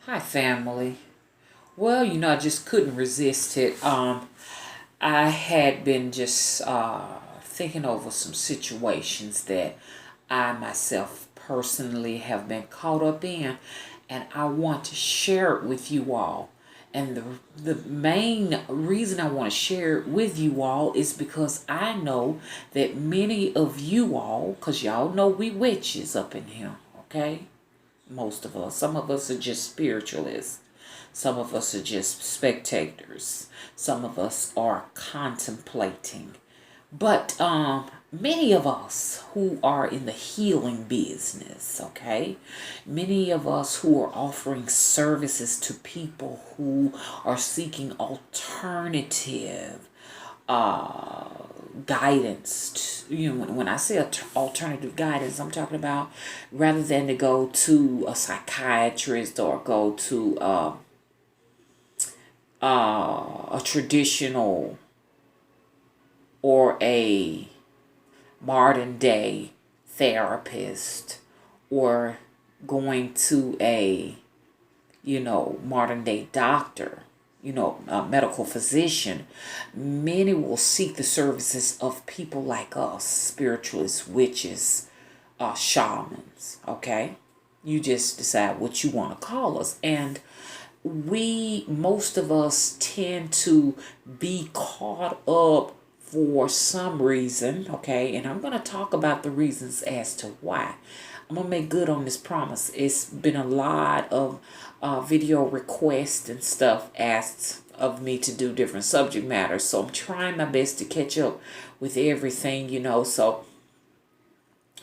Hi, family. Well, I just couldn't resist it. I had been just thinking over some situations that I myself personally have been caught up in, and I want to share it with you all. And the main reason I want to share it with you all is because I know that many of you all, because y'all know we witches up in here, okay? Most of us. Some of us are just spiritualists. Some of us are just spectators. Some of us are contemplating. But many of us who are in the healing business, okay? Many of us who are offering services to people who are seeking alternative uh, guidance. When I say alternative guidance, I'm talking about rather than to go to a psychiatrist or go to a traditional or a modern day therapist or going to a modern day doctor, a medical physician. Many will seek the services of people like us, spiritualists, witches, shamans, okay? You just decide what you want to call us. And most of us tend to be caught up for some reason, okay? And I'm going to talk about the reasons as to why. I'm going to make good on this promise. It's been a lot of video requests and stuff asked of me to do different subject matters. So I'm trying my best to catch up with everything, so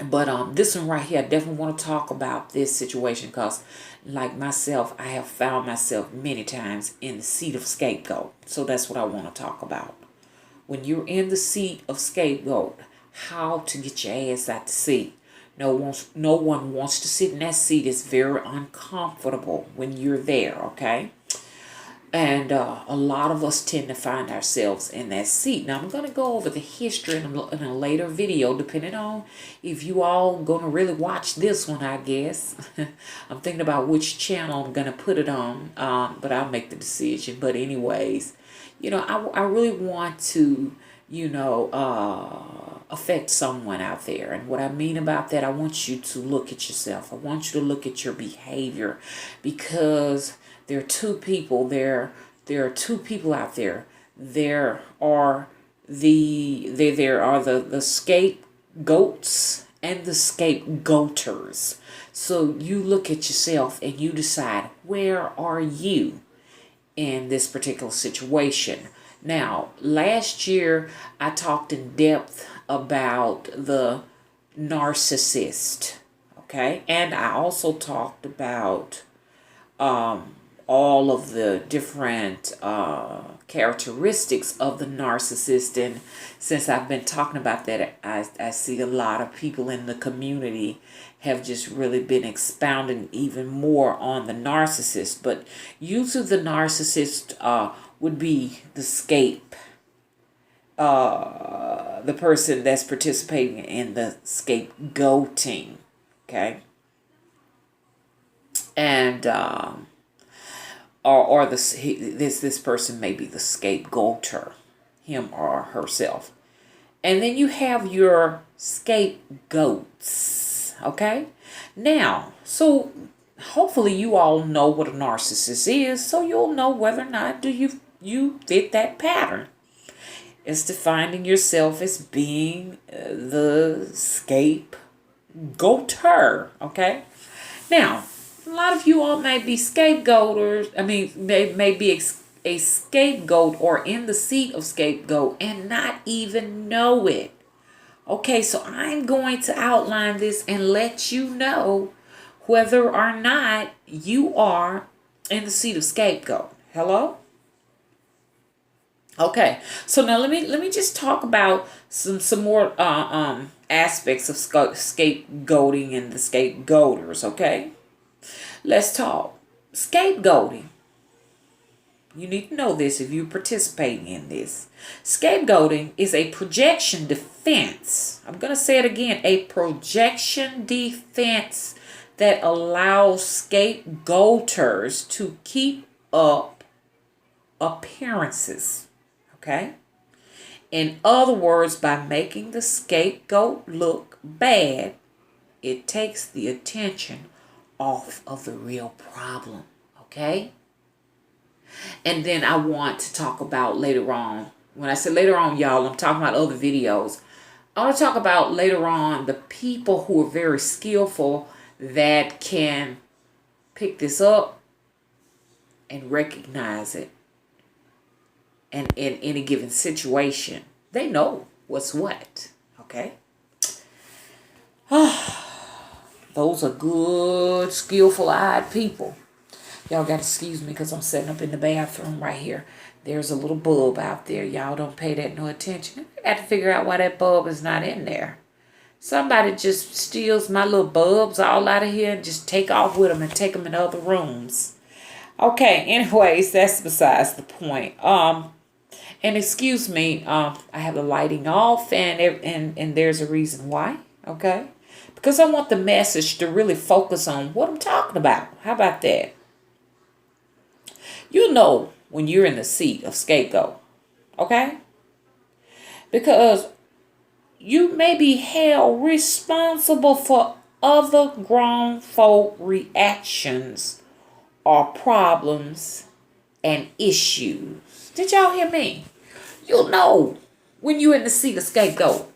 but this one right here, I definitely want to talk about this situation because, like myself, I have found myself many times in the seat of scapegoat. So that's what I want to talk about. When you're in the seat of scapegoat, how to get your ass out the seat. No one wants to sit in that seat. It's very uncomfortable when you're there, okay? And a lot of us tend to find ourselves in that seat. Now, I'm going to go over the history in a later video, depending on if you all going to really watch this one, I guess. I'm thinking about which channel I'm going to put it on, but I'll make the decision. But anyways, I really want to, affect someone out there. And what I mean about that, I want you to look at yourself. I want you to look at your behavior, because there are two people there. There are two people out there. There are the scapegoats and the scapegoaters. So you look at yourself and you decide, where are you in this particular situation? Now, last year I talked in depth about the narcissist, okay? And I also talked about all of the different characteristics of the narcissist. And since I've been talking about that, I see a lot of people in the community have just really been expounding even more on the narcissist. But usually the narcissist would be the person that's participating in the scapegoating, okay? And or this person may be the scapegoater, him or herself. And then you have your scapegoats, okay? Now, so hopefully you all know what a narcissist is, so you'll know whether or not do you fit that pattern. It's defining yourself as being the scapegoater, okay? Now, a lot of you all may be scapegoaters. May be a scapegoat or in the seat of scapegoat and not even know it. Okay, so I'm going to outline this and let you know whether or not you are in the seat of scapegoat. Hello? Okay, so now let me just talk about some more aspects of scapegoating and the scapegoaters. Okay, let's talk scapegoating. You need to know this if you're participating in this. Scapegoating is a projection defense. I'm going to say it again, a projection defense that allows scapegoaters to keep up appearances. Okay? In other words, by making the scapegoat look bad, it takes the attention off of the real problem. Okay? And then I want to talk about later on. When I say later on, y'all, I'm talking about other videos. I want to talk about later on the people who are very skillful that can pick this up and recognize it. And in any given situation, they know what's what. Okay? Those are good, skillful-eyed people. Y'all got to excuse me because I'm sitting up in the bathroom right here. There's a little bulb out there. Y'all don't pay that no attention. I got to figure out why that bulb is not in there. Somebody just steals my little bulbs all out of here and just take off with them and take them in other rooms. Okay, anyways, that's besides the point. And excuse me, I have the lighting off and there's a reason why, okay? Because I want the message to really focus on what I'm talking about. How about that? You know when you're in the seat of scapegoat, okay? Because you may be held responsible for other grown folk reactions or problems and issues. Did y'all hear me? You'll know when you're in the seat of scapegoat.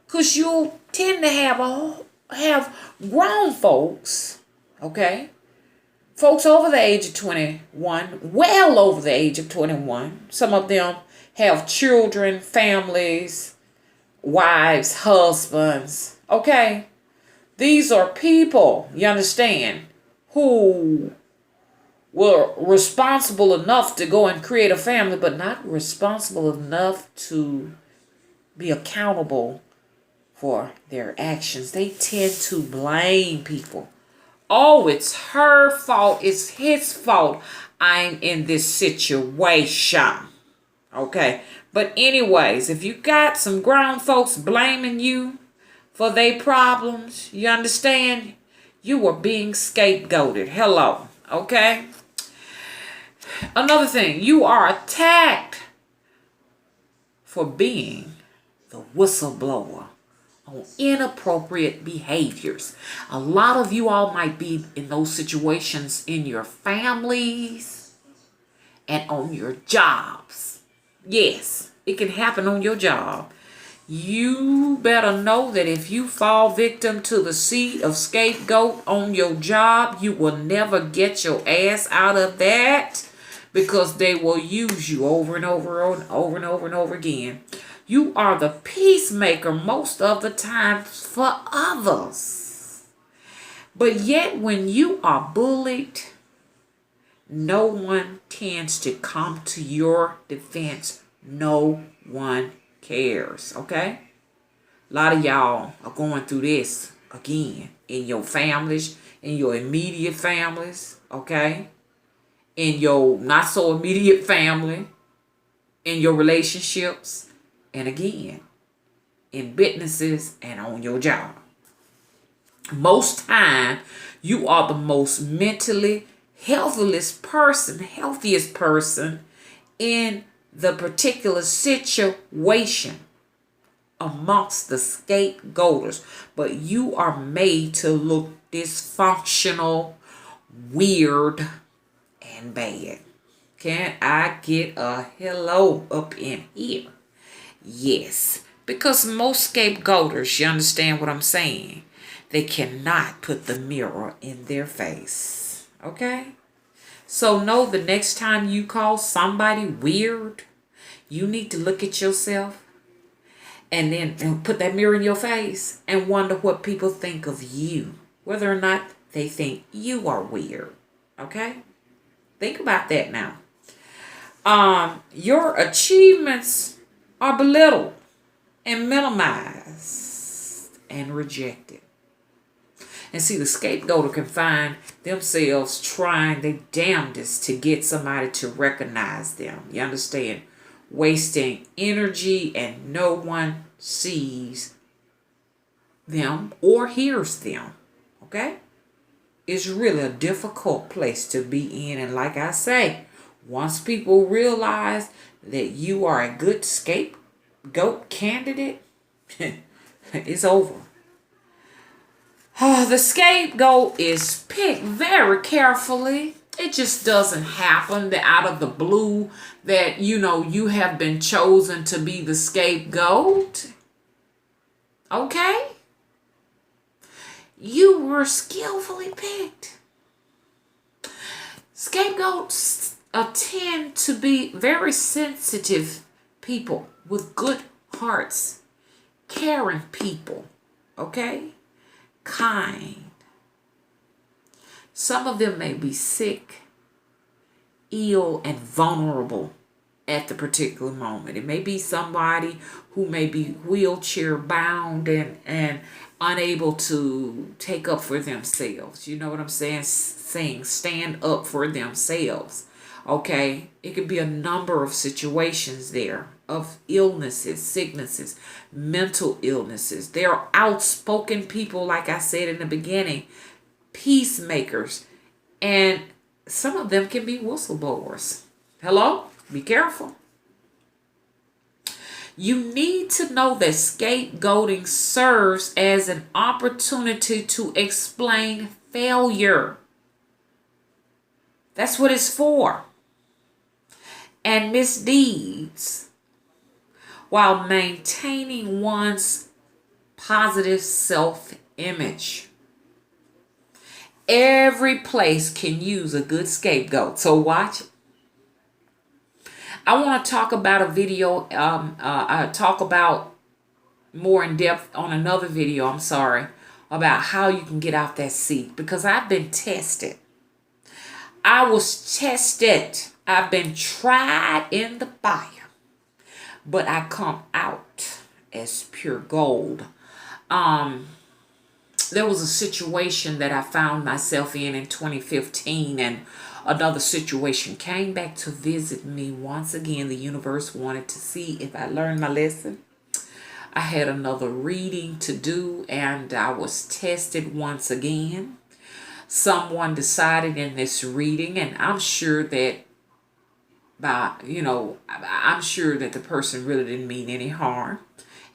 Because you'll tend to have grown folks, okay? Folks over the age of 21, well over the age of 21. Some of them have children, families, wives, husbands, okay? These are people, you understand, who were responsible enough to go and create a family, but not responsible enough to be accountable for their actions. They tend to blame people. Oh, it's her fault. It's his fault. I'm in this situation. Okay. But anyways, if you got some grown folks blaming you for their problems, you understand? You are being scapegoated. Hello. Okay. Another thing, you are attacked for being the whistleblower on inappropriate behaviors. A lot of you all might be in those situations in your families and on your jobs. Yes, it can happen on your job. You better know that if you fall victim to the seat of scapegoat on your job, you will never get your ass out of that because they will use you over and over and over and over and over again. You are the peacemaker most of the time for others. But yet when you are bullied, no one tends to come to your defense. No one cares, okay? A lot of y'all are going through this again in your families, in your immediate families, okay? In your not so immediate family, in your relationships. And again, in businesses and on your job. Most time, you are the most mentally healthiest person in the particular situation amongst the scapegoaters. But you are made to look dysfunctional, weird, and bad. Can I get a hello up in here? Yes, because most scapegoaters, you understand what I'm saying? They cannot put the mirror in their face, okay? So know the next time you call somebody weird, you need to look at yourself and then put that mirror in your face and wonder what people think of you, whether or not they think you are weird, okay? Think about that now. Your achievements are belittled and minimized and rejected. And see, the scapegoater can find themselves trying their damnedest to get somebody to recognize them. You understand? Wasting energy and no one sees them or hears them. Okay? is really a difficult place to be in. And like I say, once people realize that you are a good scapegoat candidate, it's over. The scapegoat is picked very carefully. It just doesn't happen that out of the blue that, you have been chosen to be the scapegoat. Okay? You were skillfully picked. Scapegoats tend to be very sensitive people with good hearts, caring people, okay? Kind. Some of them may be sick, ill, and vulnerable at the particular moment. It may be somebody who may be wheelchair bound and unable to take up for themselves. You know what I'm saying? Stand up for themselves. Okay? It could be a number of situations there of illnesses, sicknesses, mental illnesses. There are outspoken people, like I said in the beginning, peacemakers, and some of them can be whistleblowers. Hello? Be careful. You need to know that scapegoating serves as an opportunity to explain failure. That's what it's for. And misdeeds, while maintaining one's positive self-image. Every place can use a good scapegoat. So watch it. I want to talk about a video, I talk about more in depth on another video, about how you can get out that seat, because I've been tested. I was tested. I've been tried in the fire, but I come out as pure gold. There was a situation that I found myself in 2015, and another situation came back to visit me once again. The universe wanted to see if I learned my lesson. I had another reading to do, and I was tested once again. Someone decided in this reading, and I'm sure that I'm sure that the person really didn't mean any harm,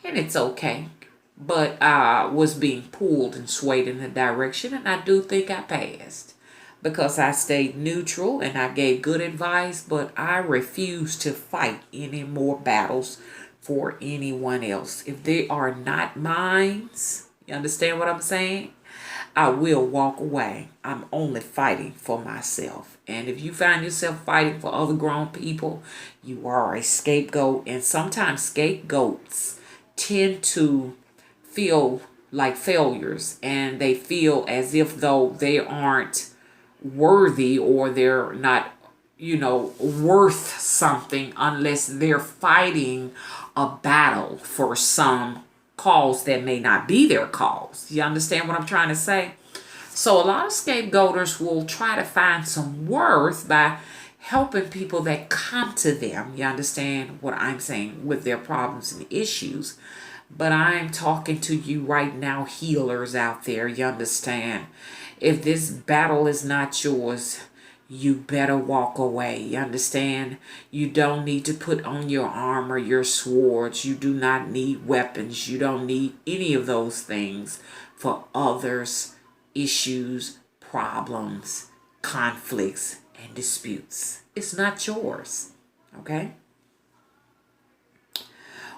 and it's okay. But I was being pulled and swayed in a direction, and I do think I passed because I stayed neutral and I gave good advice, but I refuse to fight any more battles for anyone else. If they are not mine, you understand what I'm saying? I will walk away. I'm only fighting for myself. And if you find yourself fighting for other grown people, you are a scapegoat. And sometimes scapegoats tend to feel like failures, and they feel as if though they aren't worthy, or they're not, worth something unless they're fighting a battle for some cause that may not be their cause. You understand what I'm trying to say? So a lot of scapegoaters will try to find some worth by helping people that come to them. You understand what I'm saying, with their problems and issues. But I'm talking to you right now, healers out there. You understand? If this battle is not yours, you better walk away. You understand? You don't need to put on your armor, your swords. You do not need weapons. You don't need any of those things for others' issues, problems, conflicts, and disputes. It's not yours. Okay?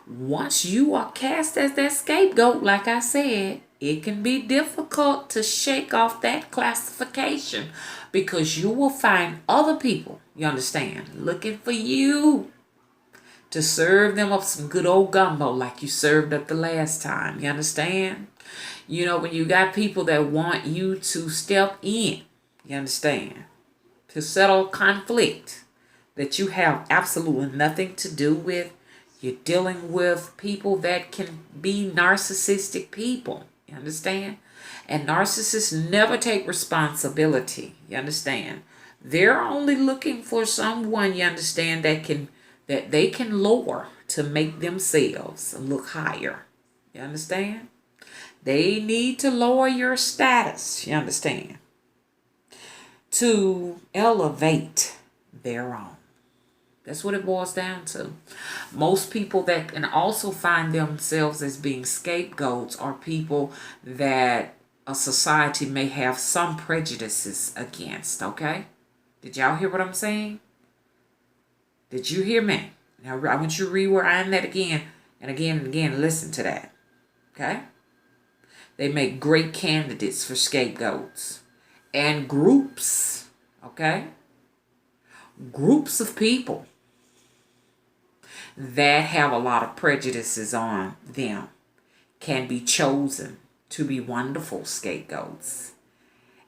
Once you are cast as that scapegoat, like I said, it can be difficult to shake off that classification, because you will find other people, you understand, looking for you to serve them up some good old gumbo like you served up the last time. You understand? When you got people that want you to step in, you understand, to settle conflict that you have absolutely nothing to do with. You're dealing with people that can be narcissistic people. You understand? And narcissists never take responsibility. You understand? They're only looking for someone, you understand, that they can lower to make themselves look higher. You understand? They need to lower your status. You understand? to elevate their own. That's what it boils down to. Most people that can also find themselves as being scapegoats are people that a society may have some prejudices against, okay? Did y'all hear what I'm saying? Did you hear me? Now, I want you to rewind that again and again and again. Listen to that, okay? They make great candidates for scapegoats. And groups, okay? Groups of people that have a lot of prejudices on them can be chosen to be wonderful scapegoats.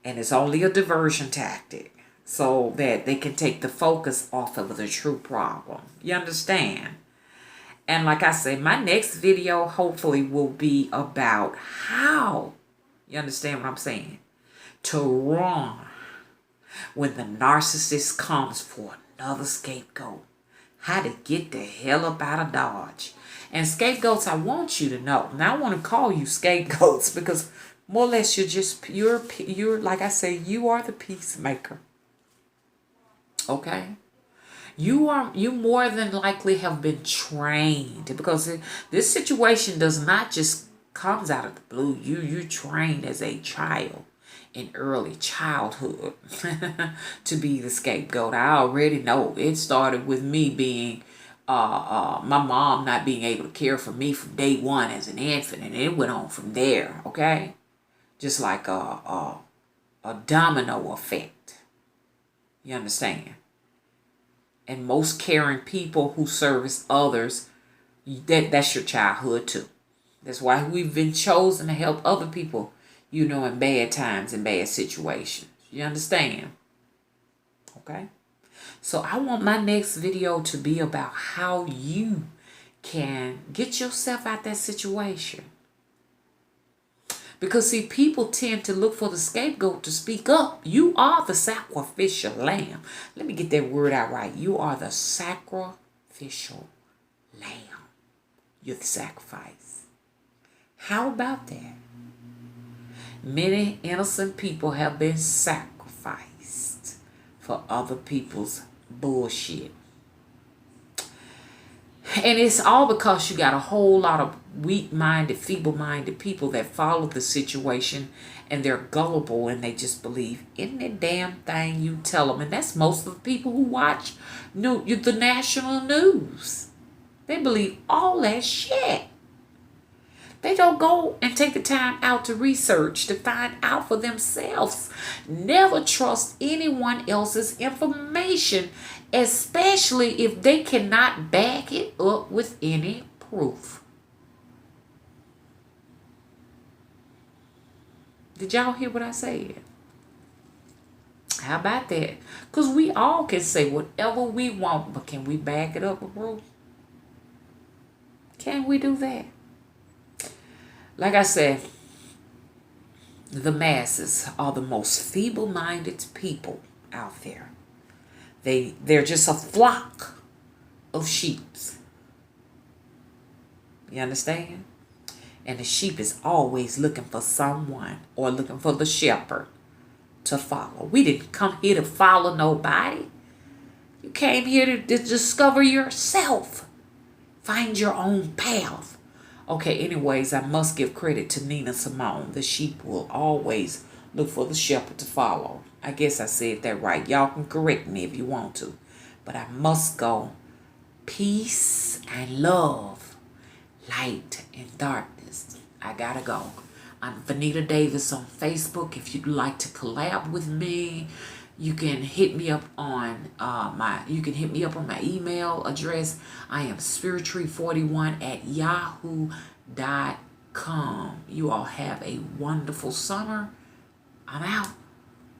And it's only a diversion tactic so that they can take the focus off of the true problem. You understand? And like I say, my next video hopefully will be about how, you understand what I'm saying, to run when the narcissist comes for another scapegoat. How to get the hell up out of Dodge. And scapegoats, I want you to know. Now I want to call you scapegoats because more or less you're like I say, you are the peacemaker. Okay? You more than likely have been trained because this situation does not just comes out of the blue. You trained as a child in early childhood to be the scapegoat. I already know it started with me being my mom not being able to care for me from day one as an infant, and it went on from there. Okay, just like a domino effect. You understand? And most caring people who service others, that's your childhood too. That's why we've been chosen to help other people, you know, in bad times and bad situations. You understand? Okay? So I want my next video to be about how you can get yourself out that situation. Because, see, people tend to look for the scapegoat to speak up. You are the sacrificial lamb. Let me get that word out right. You are the sacrificial lamb. You're the sacrifice. How about that? Many innocent people have been sacrificed for other people's bullshit. And it's all because you got a whole lot of weak-minded, feeble-minded people that follow the situation and they're gullible and they just believe any damn thing you tell them. And that's most of the people who watch the national news. They believe all that shit. They don't go and take the time out to research, to find out for themselves. Never trust anyone else's information, especially if they cannot back it up with any proof. Did y'all hear what I said? How about that? Because we all can say whatever we want, but can we back it up with proof? Can we do that? Like I said, the masses are the most feeble-minded people out there. They're just a flock of sheep. You understand? And the sheep is always looking for someone or looking for the shepherd to follow. We didn't come here to follow nobody. You came here to discover yourself. Find your own path. Okay, anyways, I must give credit to Nina Simone. The sheep will always look for the shepherd to follow. I guess I said that right. Y'all can correct me if you want to. But I must go. Peace and love. Light and darkness. I gotta go. I'm Vanita Davis on Facebook. If you'd like to collab with me, you can hit me up on my email address. I am spirittree41@yahoo.com. You all have a wonderful summer. I'm out.